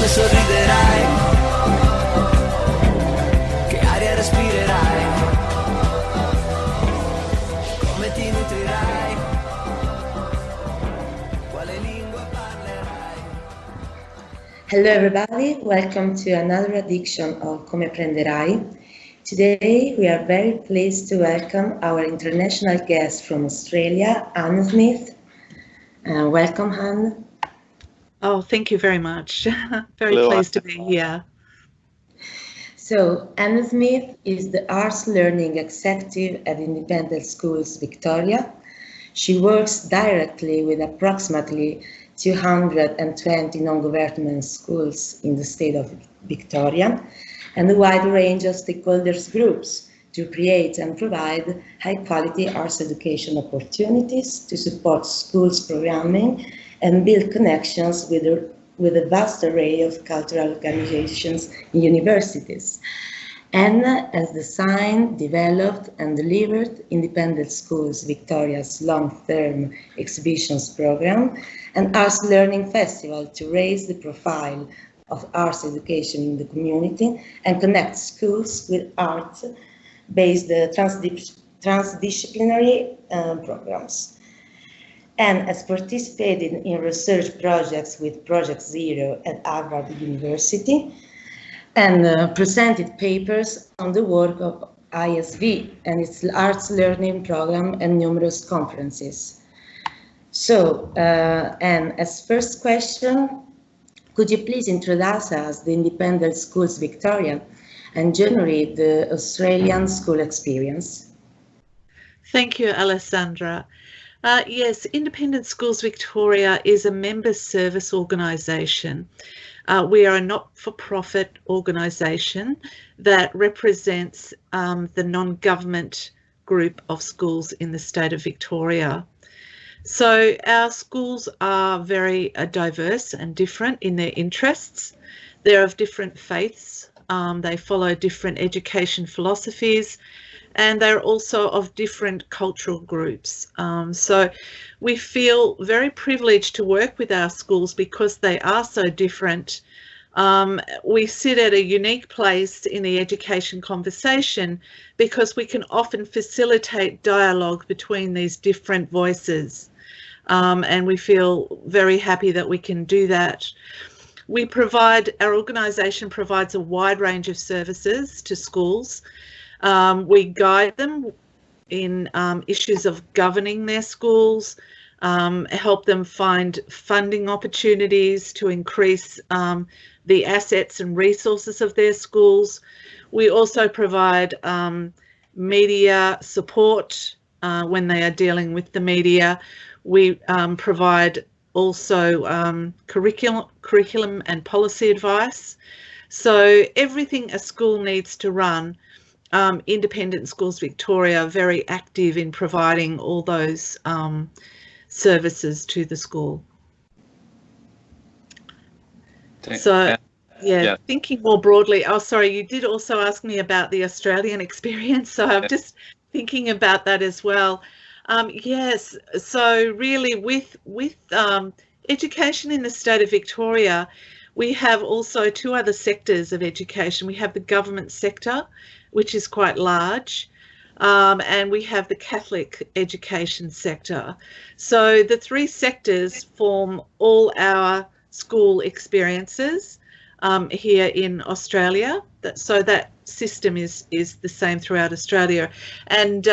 sorriderai, che aria respirerai, come ti nutrirai, quale lingua parlerai. Hello everybody, welcome to another edition of Come Apprenderai. Today we are very pleased to welcome our international guest from Australia, Anne Smith. Welcome, Anne. Oh, thank you very much. Very Hello, pleased to be here. So, Anne Smith is the Arts Learning Executive at Independent Schools Victoria. She works directly with approximately 220 non-government schools in the state of Victoria and a wide range of stakeholders groups to create and provide high-quality arts education opportunities to support schools programming and build connections with a vast array of cultural organizations in universities. Anne has designed, developed and delivered Independent Schools Victoria's long-term exhibitions program and Arts Learning Festival to raise the profile of arts education in the community and connect schools with art-based transdisciplinary programs. And has participated in research projects with Project Zero at Harvard University and presented papers on the work of ISV and its arts learning program and numerous conferences. So, and as first question, could you please introduce us the Independent Schools Victoria and generally the Australian school experience? Thank you, Alessandra. Yes, Independent Schools Victoria is a member service organisation. We are a not-for-profit organisation that represents the non-government group of schools in the state of Victoria. So our schools are very diverse and different in their interests. They're of different faiths. They follow different education philosophies. And they're also of different cultural groups. So we feel very privileged to work with our schools because they are so different. We sit at a unique place in the education conversation because we can often facilitate dialogue between these different voices. And we feel very happy that we can do that. Our organisation provides a wide range of services to schools. We guide them in issues of governing their schools, help them find funding opportunities to increase the assets and resources of their schools. We also provide media support when they are dealing with the media. We provide also curriculum and policy advice. So everything a school needs to run, Independent Schools Victoria are very active in providing all those services to the school. Thinking more broadly, oh sorry, you did also ask me about the Australian experience, so I'm just thinking about that as well. Yes, so really with education in the state of Victoria, we have also two other sectors of education. We have the government sector, which is quite large, and we have the Catholic education sector. So the three sectors form all our school experiences here in Australia. So that system is the same throughout Australia. And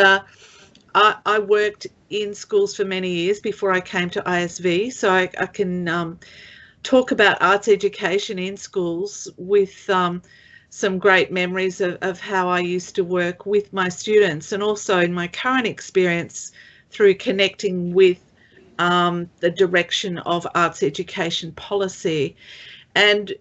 I worked in schools for many years before I came to ISV, so I can talk about arts education in schools with some great memories of how I used to work with my students, and also in my current experience through connecting with the direction of arts education policy. And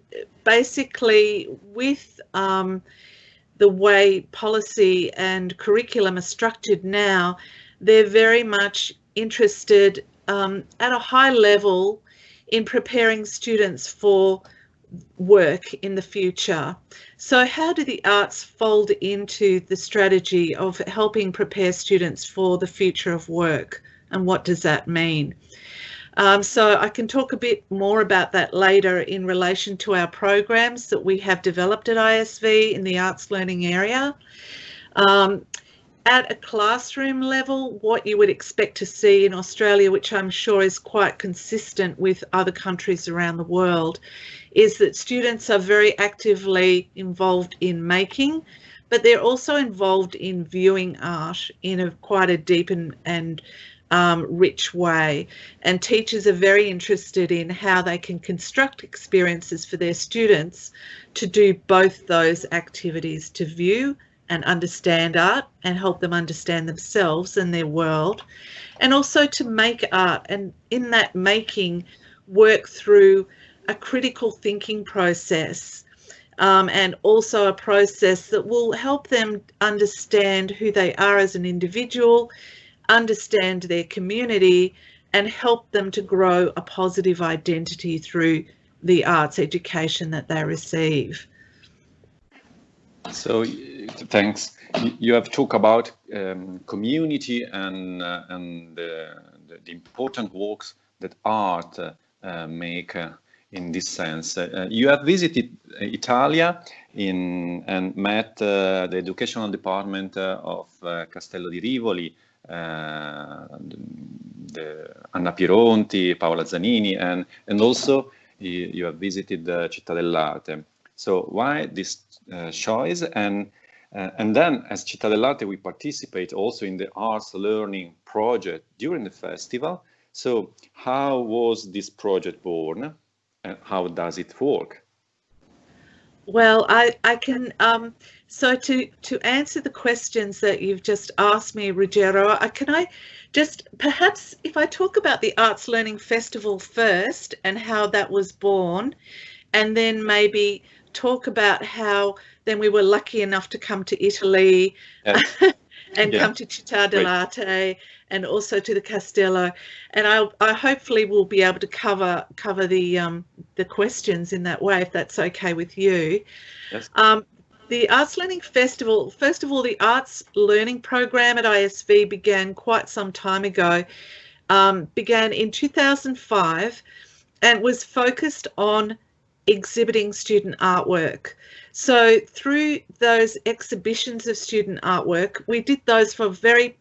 basically with the way policy and curriculum are structured now, they're very much interested at a high level in preparing students for work in the future. So how do the arts fold into the strategy of helping prepare students for the future of work, and what does that mean? So I can talk a bit more about that later in relation to our programs that we have developed at ISV in the arts learning area. At a classroom level, what you would expect to see in Australia, which I'm sure is quite consistent with other countries around the world, is that students are very actively involved in making, but they're also involved in viewing art in quite a deep and rich way. And teachers are very interested in how they can construct experiences for their students to do both those activities, to view and understand art and help them understand themselves and their world, and also to make art, and in that making work through a critical thinking process, and also a process that will help them understand who they are as an individual, understand their community, and help them to grow a positive identity through the arts education that they receive. So, thanks. You have talked about community and the important works that art make in this sense. You have visited Italia and met the educational department of Castello di Rivoli, Anna Pironti, Paola Zanini, and also you have visited Cittadellarte. So why this choice? And then as Cittadellarte, we participate also in the arts learning project during the festival. So how was this project born and how does it work? Well, I can, so to answer the questions that you've just asked me, Ruggero, can I just, perhaps if I talk about the Arts Learning Festival first and how that was born, and then maybe talk about how then we were lucky enough to come to Italy, yes. And come to Cittadellarte and also to the Castello, and I hopefully will be able to cover the questions in that way, if that's okay with you. Yes. The Arts Learning Festival, first of all, the Arts Learning Program at ISV began quite some time ago, began in 2005 and was focused on exhibiting student artwork. So through those exhibitions of student artwork, we did those for very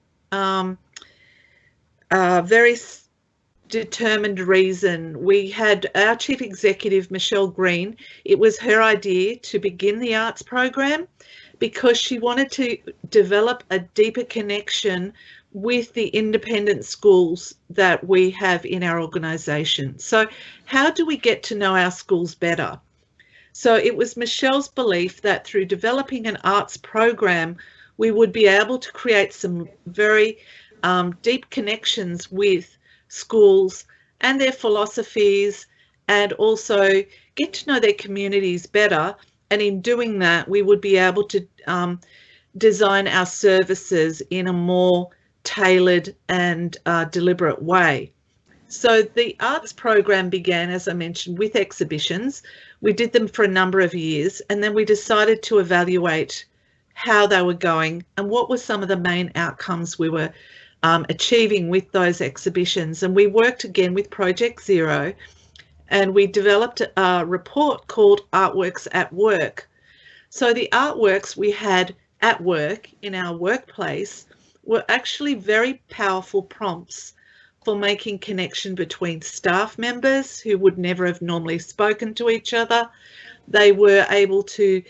determined reason. We had our chief executive, Michelle Green. It was her idea to begin the arts program because she wanted to develop a deeper connection with the independent schools that we have in our organisation. So how do we get to know our schools better? So it was Michelle's belief that through developing an arts program, we would be able to create some very deep connections with schools and their philosophies, and also get to know their communities better. And in doing that, we would be able to design our services in a more tailored and deliberate way. So the arts program began, as I mentioned, with exhibitions. We did them for a number of years, and then we decided to evaluate how they were going and what were some of the main outcomes we were achieving with those exhibitions. And we worked again with Project Zero, and we developed a report called Artworks at Work. So the artworks we had at work in our workplace were actually very powerful prompts for making connection between staff members who would never have normally spoken to each other. They were able to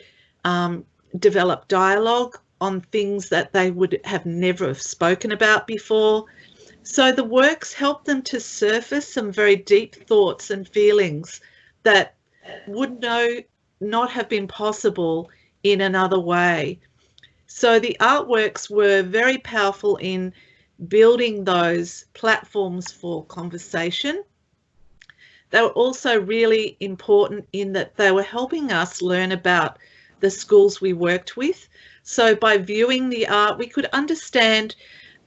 develop dialogue on things that they would have never have spoken about before. So the works helped them to surface some very deep thoughts and feelings that would not have been possible in another way. So the artworks were very powerful in building those platforms for conversation. They were also really important in that they were helping us learn about the schools we worked with. So by viewing the art, we could understand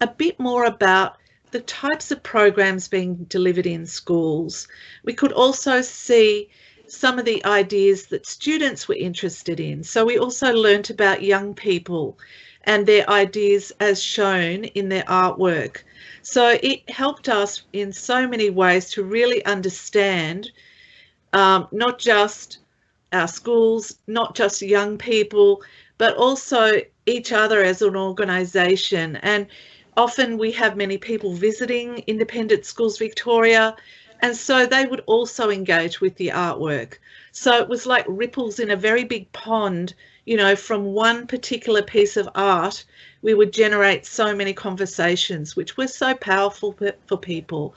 a bit more about the types of programs being delivered in schools. We could also see some of the ideas that students were interested in. So we also learnt about young people and their ideas as shown in their artwork. So it helped us in so many ways to really understand not just our schools, not just young people, but also each other as an organisation. And often we have many people visiting Independent Schools Victoria, and so they would also engage with the artwork. So it was like ripples in a very big pond, you know, from one particular piece of art, we would generate so many conversations, which were so powerful for people.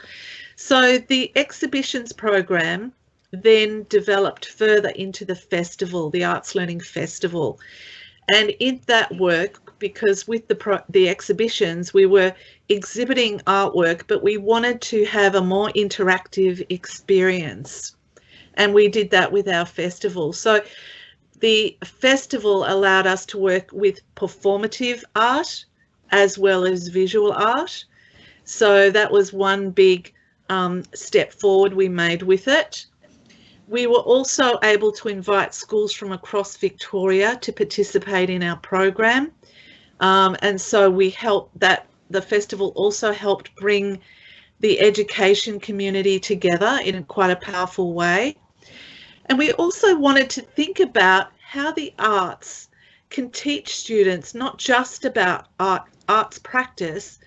So the exhibitions program then developed further into the festival, the Arts Learning Festival. And in that work, because with the exhibitions, we were exhibiting artwork, but we wanted to have a more interactive experience. And we did that with our festival. So the festival allowed us to work with performative art as well as visual art. So that was one big step forward we made with it. We were also able to invite schools from across Victoria to participate in our program. And so we helped that, the festival also helped bring the education community together in quite a powerful way. And we also wanted to think about how the arts can teach students not just about arts practice,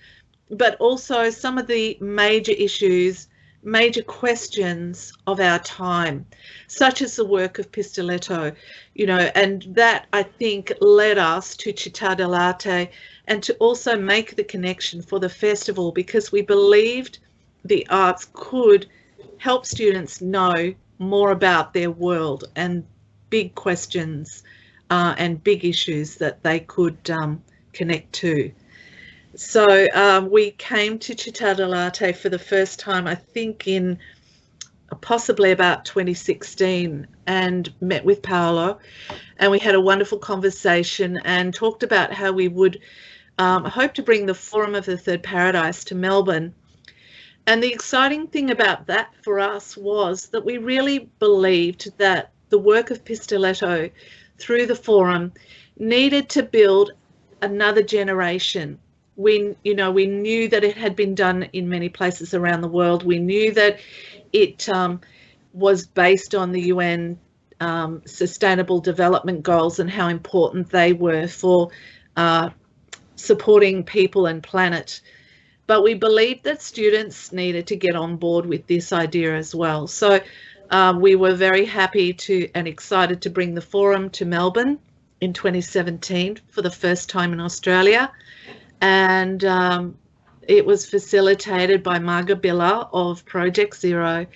but also some of the major issues, major questions of our time, such as the work of Pistoletto, you know, and that I think led us to Cittadellarte and to also make the connection for the festival, because we believed the arts could help students know more about their world and big questions and big issues that they could connect to. So we came to Cittadellarte for the first time, I think in possibly about 2016, and met with Paolo, and we had a wonderful conversation and talked about how we would hope to bring the Forum of the Third Paradise to Melbourne. And the exciting thing about that for us was that we really believed that the work of Pistoletto through the Forum needed to build another generation. We knew that it had been done in many places around the world. We knew that it was based on the UN Sustainable Development Goals and how important they were for supporting people and planet. But we believed that students needed to get on board with this idea as well. So we were very happy and excited to bring the Forum to Melbourne in 2017 for the first time in Australia. And it was facilitated by Marga Billa of Project Zero.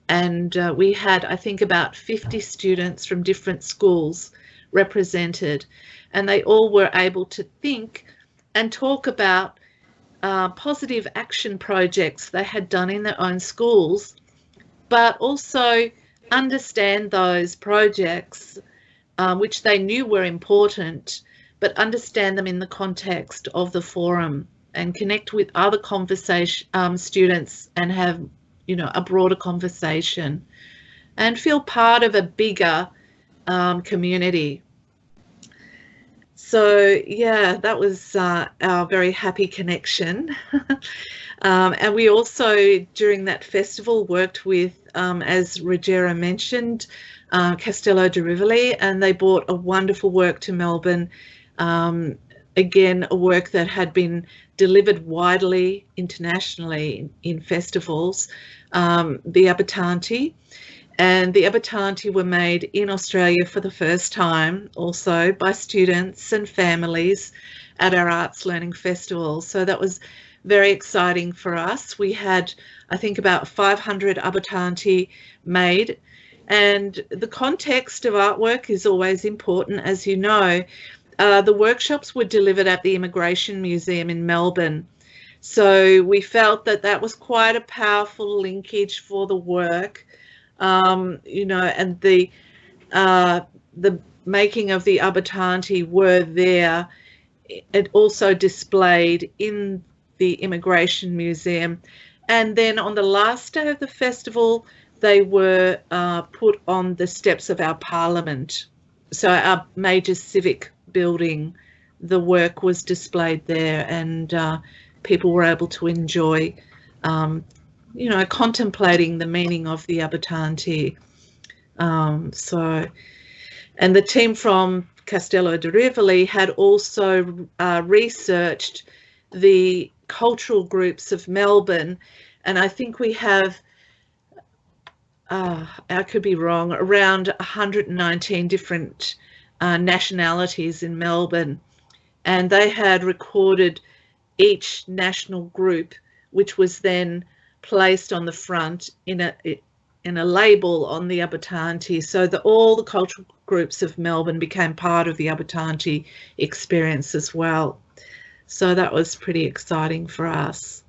And we had, I think, about 50 students from different schools represented. And they all were able to think and talk about positive action projects they had done in their own schools, but also understand those projects which they knew were important, but understand them in the context of the Forum and connect with other students and have, you know, a broader conversation and feel part of a bigger community. So yeah, that was our very happy connection. And we also, during that festival, worked with, as Ruggero mentioned, Castello di Rivoli, and they brought a wonderful work to Melbourne. Again, a work that had been delivered widely internationally in festivals, the Abitanti. And the Abitanti were made in Australia for the first time, also by students and families at our Arts Learning Festival. So that was very exciting for us. We had, I think, about 500 Abitanti made. And the context of artwork is always important, as you know. The workshops were delivered at the Immigration Museum in Melbourne. So we felt that that was quite a powerful linkage for the work. You know, and the making of the Abitanti were there. It also displayed in the Immigration Museum. And then on the last day of the festival, they were put on the steps of our Parliament, so our major civic building the work was displayed there, and people were able to enjoy, you know, contemplating the meaning of the abitanti. And the team from Castello di Rivoli had also researched the cultural groups of Melbourne, and I think we have, I could be wrong, around 119 different nationalities in Melbourne, and they had recorded each national group, which was then placed on the front in a label on the abitanti, so that all the cultural groups of Melbourne became part of the abitanti experience as well. So that was pretty exciting for us.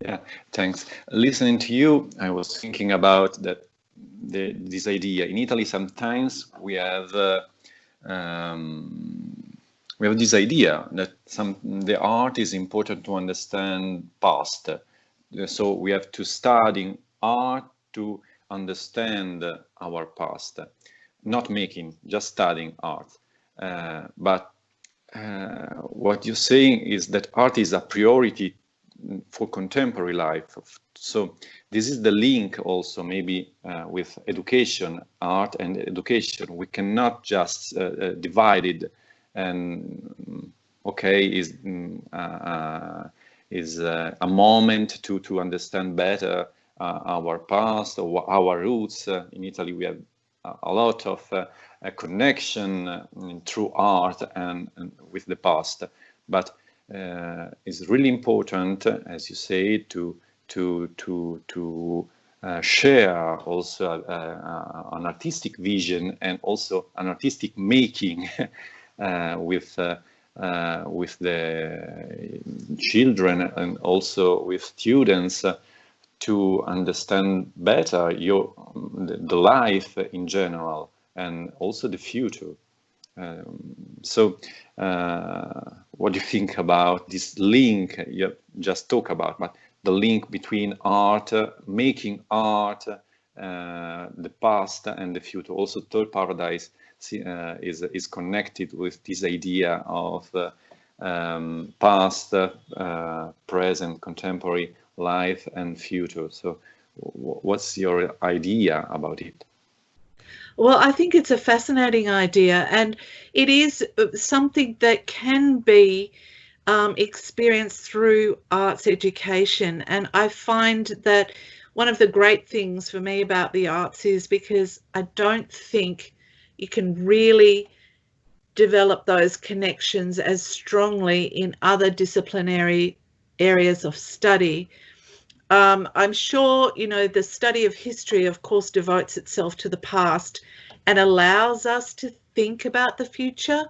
Yeah, thanks. Listening to you, I was thinking about that this idea. In Italy, sometimes we have this idea that the art is important to understand past. So we have to study art to understand our past, not making, just studying art. But what you're saying is that art is a priority for contemporary life. So this is the link also maybe with education, art and education. We cannot just divide it and okay, is a moment to understand better our past or our roots. In Italy, we have a lot of a connection through art and with the past, but it's really important, as you say, to share also an artistic vision and also an artistic making with the children and also with students to understand better the life in general and also the future. So what do you think about this link you just talked about, but the link between art, making art, the past and the future? Also Third Paradise is connected with this idea of past, present, contemporary life and future. So what's your idea about it? Well, I think it's a fascinating idea, and it is something that can be experienced through arts education. And I find that one of the great things for me about the arts is because I don't think you can really develop those connections as strongly in other disciplinary areas of study. I'm sure, you know, the study of history, of course, devotes itself to the past and allows us to think about the future.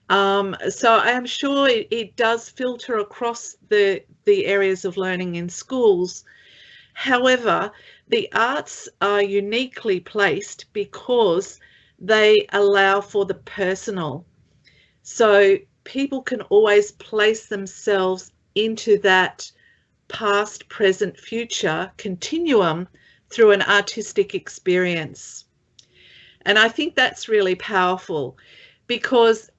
So I am sure it does filter across the areas of learning in schools. However, the arts are uniquely placed because they allow for the personal. So people can always place themselves into that past, present, future continuum through an artistic experience. And I think that's really powerful because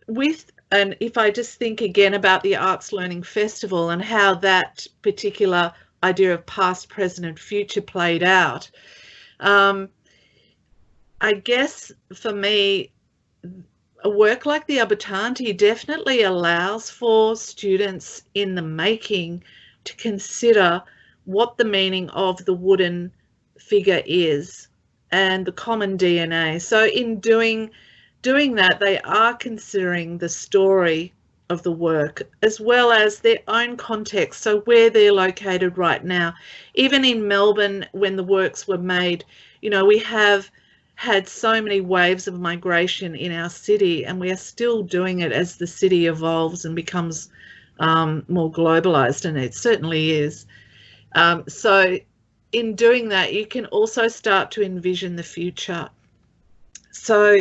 and if I just think again about the Arts Learning Festival and how that particular idea of past, present and future played out, I guess for me, a work like the Abitanti definitely allows for students in the making to consider what the meaning of the wooden figure is and the common DNA. So in doing that, they are considering the story of the work as well as their own context, so where they're located right now. Even in Melbourne, when the works were made, you know, we have had so many waves of migration in our city, and we are still doing it as the city evolves and becomes more globalized, and it certainly is. So in doing that, you can also start to envision the future. So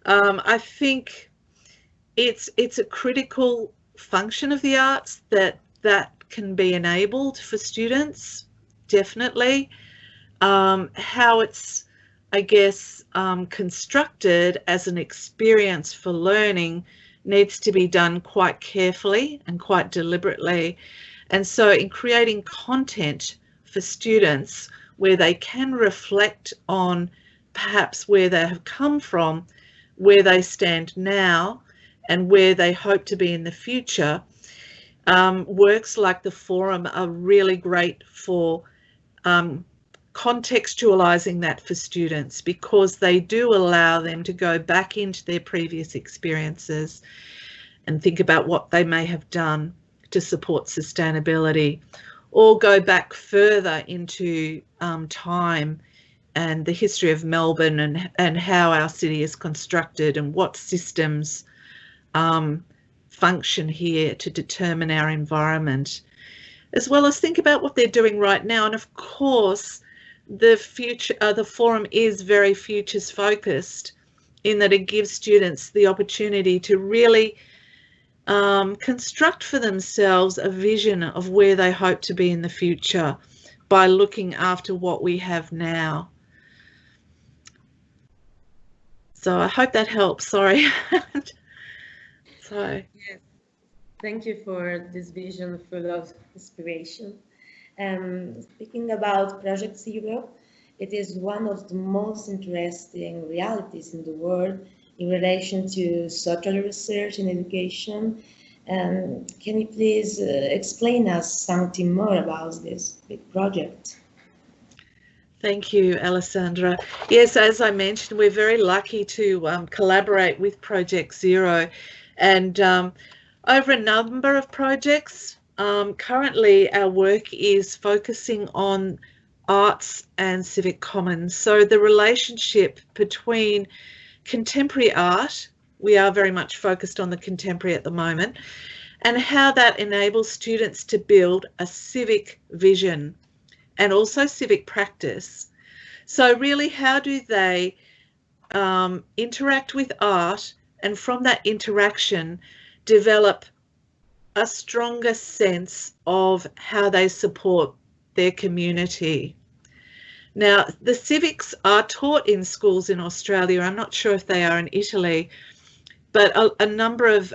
I think it's a critical function of the arts that can be enabled for students, definitely. How it's, I guess, constructed as an experience for learning needs to be done quite carefully and quite deliberately. And so in creating content for students where they can reflect on perhaps where they have come from, where they stand now, and where they hope to be in the future, works like the forum are really great for contextualizing that for students, because they do allow them to go back into their previous experiences and think about what they may have done to support sustainability, or go back further into time and the history of Melbourne and how our city is constructed and what systems function here to determine our environment, as well as think about what they're doing right now. And of course, the forum is very futures focused, in that it gives students the opportunity to really construct for themselves a vision of where they hope to be in the future by looking after what we have now. So I hope that helps. Sorry. So yes, thank you for this vision full of inspiration. Speaking about Project Zero, it is one of the most interesting realities in the world in relation to social research and education. Can you please explain us something more about this big project? thank you, Alessandra. Yes, as I mentioned, we're very lucky to collaborate with Project Zero, and over a number of projects. Currently, our work is focusing on arts and civic commons. So the relationship between contemporary art, we are very much focused on the contemporary at the moment, and how that enables students to build a civic vision and also civic practice. So really, how do they interact with art, and from that interaction develop a stronger sense of how they support their community. Now, the civics are taught in schools in Australia. I'm not sure if they are in Italy, but a number of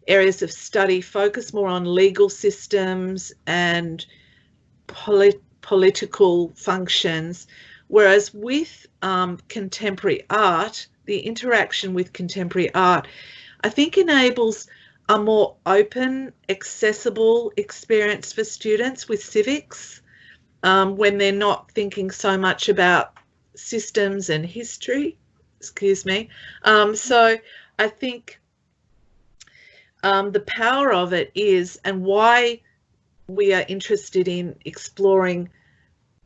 areas of study focus more on legal systems and political functions, whereas with contemporary art, the interaction with contemporary art, I think, enables a more open, accessible experience for students with civics, when they're not thinking so much about systems and history. Excuse me. So I think the power of it is, and why we are interested in exploring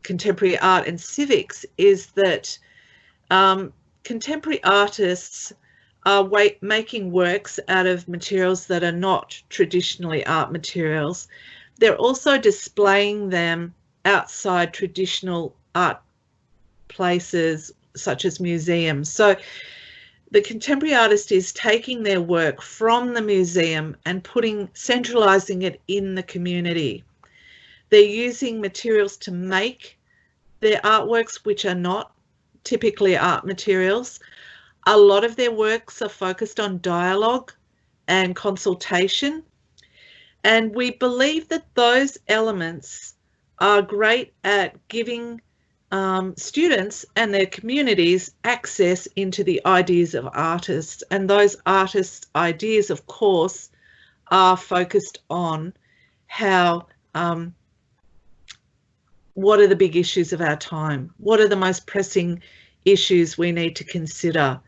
contemporary art and civics, is that contemporary artists are making works out of materials that are not traditionally art materials. They're also displaying them outside traditional art places such as museums. So the contemporary artist is taking their work from the museum and centralizing it in the community. They're using materials to make their artworks which are not typically art materials. A lot of their works are focused on dialogue and consultation, and we believe that those elements are great at giving students and their communities access into the ideas of artists. And those artists' ideas, of course, are focused on how, what are the big issues of our time? What are the most pressing issues we need to consider?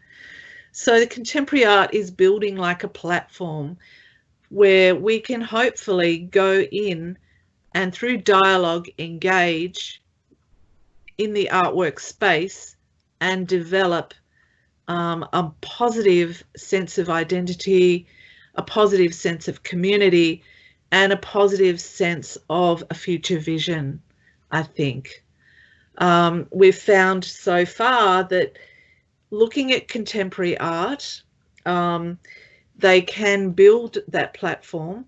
So the contemporary art is building like a platform where we can hopefully go in and through dialogue engage in the artwork space and develop a positive sense of identity, a positive sense of community, and a positive sense of a future vision, I think. We've found so far that looking at contemporary art, they can build that platform.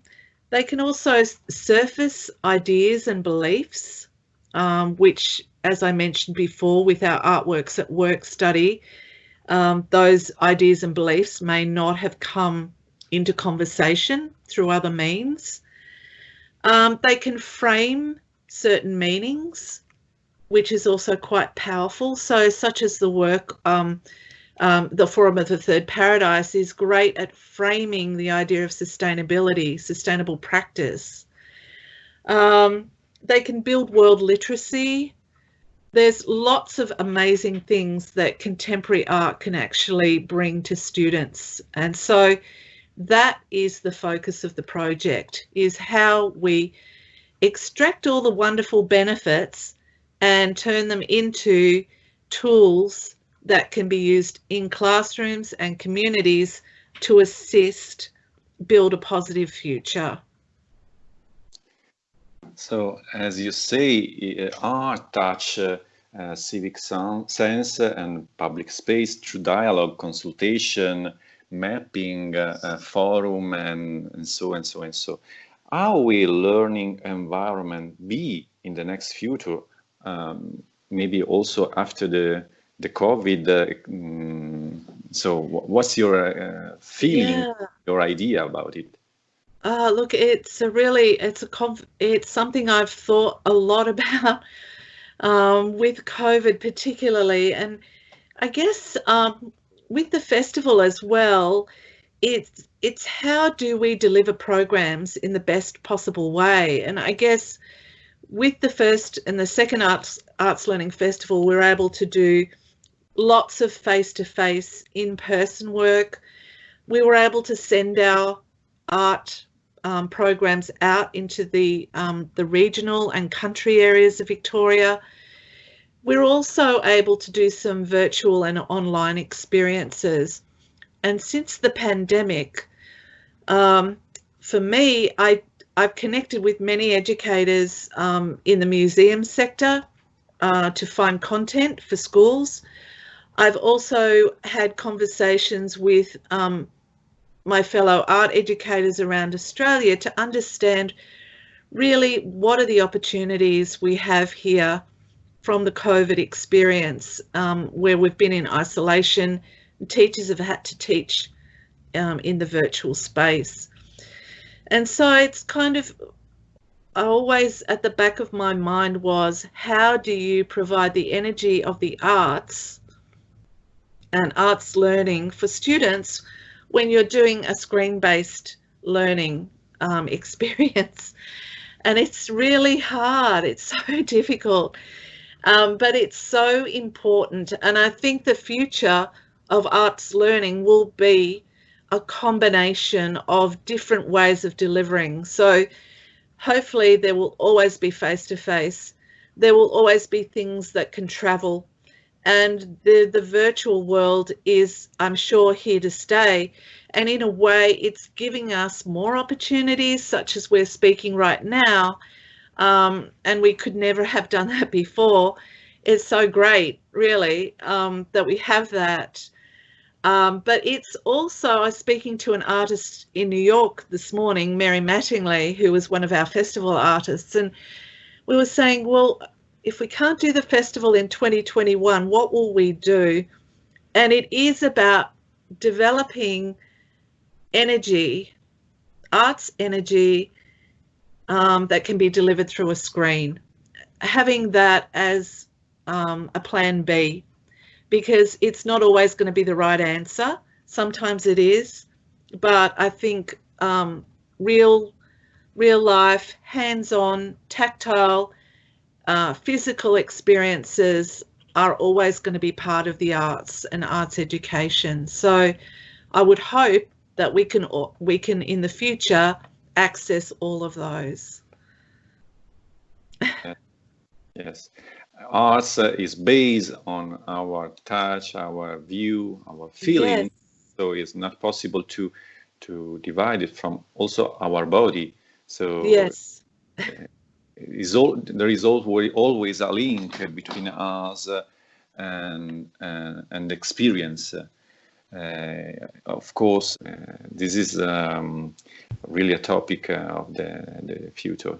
They can also surface ideas and beliefs, which, as I mentioned before, with our Artworks at Work study, those ideas and beliefs may not have come into conversation through other means. They can frame certain meanings, which is also quite powerful. So such as the work, the Forum of the Third Paradise is great at framing the idea of sustainability, sustainable practice. They can build world literacy. There's lots of amazing things that contemporary art can actually bring to students. And so that is the focus of the project, is how we extract all the wonderful benefits and turn them into tools that can be used in classrooms and communities to assist build a positive future. So, as you say, art touch civic sense and public space through dialogue, consultation, mapping, forum, and so and so and so. How will learning environment be in the next future? Maybe also after the COVID. So, what's your feeling, your idea about it? Look, it's something I've thought a lot about with COVID particularly, and I guess with the festival as well. It's how do we deliver programs in the best possible way, and I guess with the first and the second Arts Learning Festival, we're able to do lots of face-to-face, in-person work. We were able to send our art programs out into the regional and country areas of Victoria. We're also able to do some virtual and online experiences. And since the pandemic, for me, I've connected with many educators in the museum sector to find content for schools. I've also had conversations with my fellow art educators around Australia to understand really what are the opportunities we have here from the COVID experience, where we've been in isolation. Teachers have had to teach in the virtual space. And so it's kind of always at the back of my mind was, how do you provide the energy of the arts and arts learning for students when you're doing a screen-based learning experience? And it's really hard, it's so difficult, but it's so important. And I think the future of arts learning will be a combination of different ways of delivering. So hopefully there will always be face-to-face. There will always be things that can travel. And the virtual world is, I'm sure, here to stay. And in a way, it's giving us more opportunities, such as we're speaking right now. And we could never have done that before. It's so great, really, that we have that. But it's also, I was speaking to an artist in New York this morning, Mary Mattingly, who was one of our festival artists, and we were saying, well, if we can't do the festival in 2021, what will we do? And it is about developing energy, arts energy, that can be delivered through a screen, having that as a plan B. Because it's not always going to be the right answer. Sometimes it is, but I think real life, hands-on, tactile, physical experiences are always going to be part of the arts and arts education. So I would hope that we can in the future access all of those. Yes. Arts is based on our touch, our view, our feeling. Yes. So it's not possible to divide it from also our body. So yes, there is always a link between us and experience. Of course, this is really a topic of the future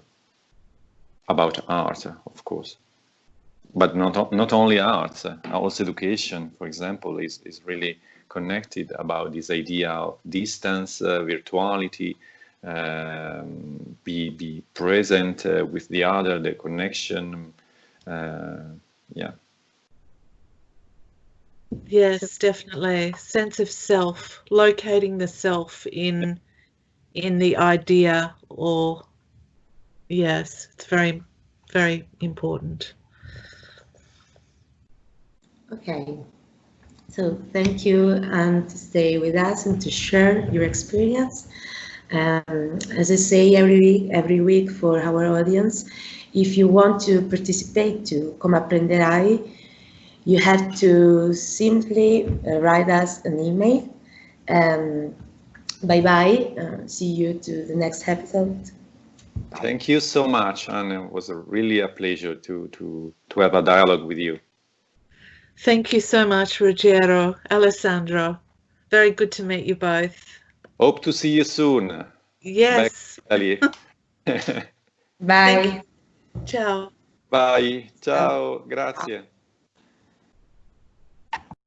about art, of course. but not only arts, also education, for example, is really connected about this idea of distance, virtuality, be present with the other, the connection. Yeah. Yes, definitely. Sense of self, locating the self in the idea, or yes, it's very, very important. Okay, so thank you, and to stay with us and to share your experience. As I say every week for our audience, if you want to participate to Come Apprenderai, you have to simply write us an email. Bye bye. See you to the next episode. Bye. Thank you so much, and it was really a pleasure to have a dialogue with you. Thank you so much, Ruggero, Alessandro. Very good to meet you both. Hope to see you soon. Yes. Bye. Bye. Ciao. Bye. Ciao. Grazie.